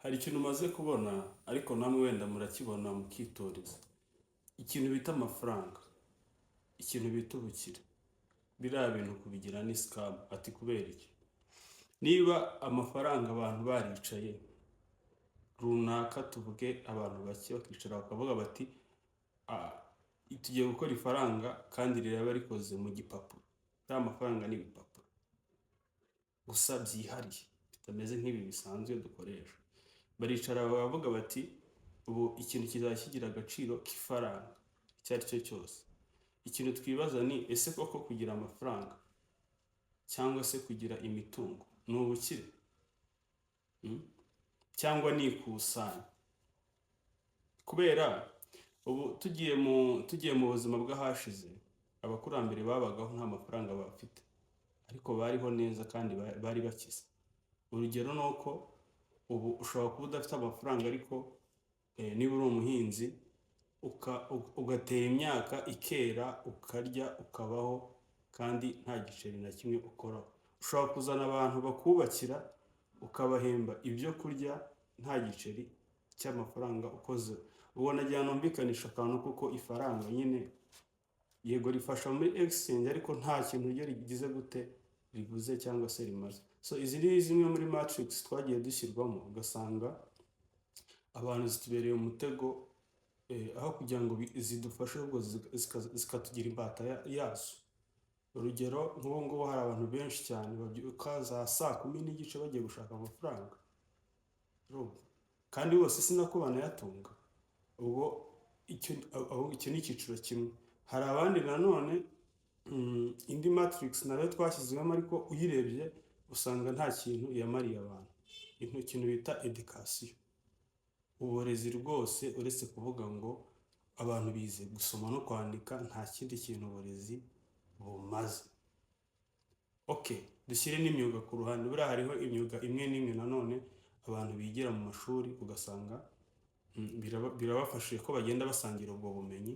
Hari ikintu umaze kubona ariko namwe wenda murakibona mukitoreza. Ikintu bita amafaranga, ikintu bita ubukire. Biriya bintu kubigira ni scam. Ati kubera iki? Niba amafaranga abantu baricaye runaka, tuvuge abantu bake bakicara bakavuga bati "Ah, tugiye gukora ifaranga kandi riraba rikoze mu gipapuro." Ya mafaranga ni ibipapuro gusa byihariye bitameze nk'ibi bisanzwe dukoresha. Baricara bakavuga bati ubu ikintu kizajya kigira agaciro k'ifaranga icyo ari cyo cyose. Ikintu twibaza ni ese koko kugira amafaranga cyangwa se kugira imitungo ni ubukire? Cyangwa ni ikusanya? Kubera ubu tugiye mu buzima bw'ahashize, abakurambere babagaho nta mafaranga bafite ariko bariho neza kandi bari bakize. Urugero ni uko ubu ushobora kuba udafite amafaranga ariko niba uri umuhinzi ugatera imyaka ikera ukarya ukabaho kandi nta giceri na kimwe ukoraho. Ushobora kuzana abantu bakubakira ukabahemba ibyo kurya nta giceri cy'amafaranga ukoze. Ubwo nagira numvikanisha akantu kuko ifaranga nyine yego rifasha muri exchange ariko nta kintu ryo rigize gute ribuze cyangwa se rimaze. So izi ni zimwe muri matrix twagiye dushyirwamo ugasanga abantu zitubereye umutego, aho kugira ngo zidufashe ahubwo zikatugira imbata yazo. Urugero nk'ubu ngubu hari abantu benshi cyane babyuka za 10:30 bagiye gushaka amafaranga, kandi bose sinako banayatunga. Ubwo icyo ni icyiciro kimwe. Hari abandi nanone indi matrix nayo twashyizwemo ariko uyirebye usanga nta kintu yamariye abantu. Ikintu bita education, uburezi rwose, uretse kuvuga ngo abantu bize gusoma no kwandika, nta kindi kintu uburezi bumaze. Dushyire n'imyuga ku ruhande. Buriya hariho imyuga imwe n'imwe nanone abantu bigira mu mashuri ugasanga birabafashije ko bagenda basangira ubwo bumenyi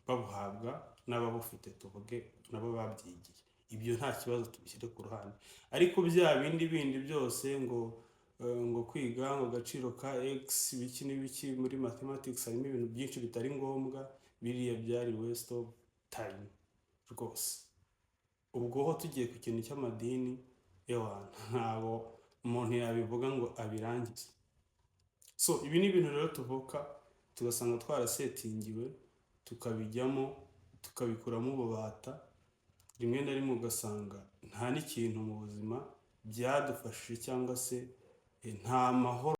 babuhabwa n'ababufite, tuvuge nabo babyigiye. Ibyo nta kibazo tubishyire ku ruhande. Ariko bya bindi byose ngo kwiga ngo agaciro ka x biki n'ibiki muri mathematics harimo ibintu byinshi bitari ngombwa, biriya byari waste of time rwose. Ubwo ho tugiye ku kintu cy'amadini ntabwo umuntu yabivuga ngo abirangize. So ibi ni ibintu rero tuvuka tugasanga twarasetingiwe tukabijyamo tukabikuramo ububata. Rimwe na rimwe ugasanga nta n'ikintu mu buzima byadufashije cyangwa se nta mahoro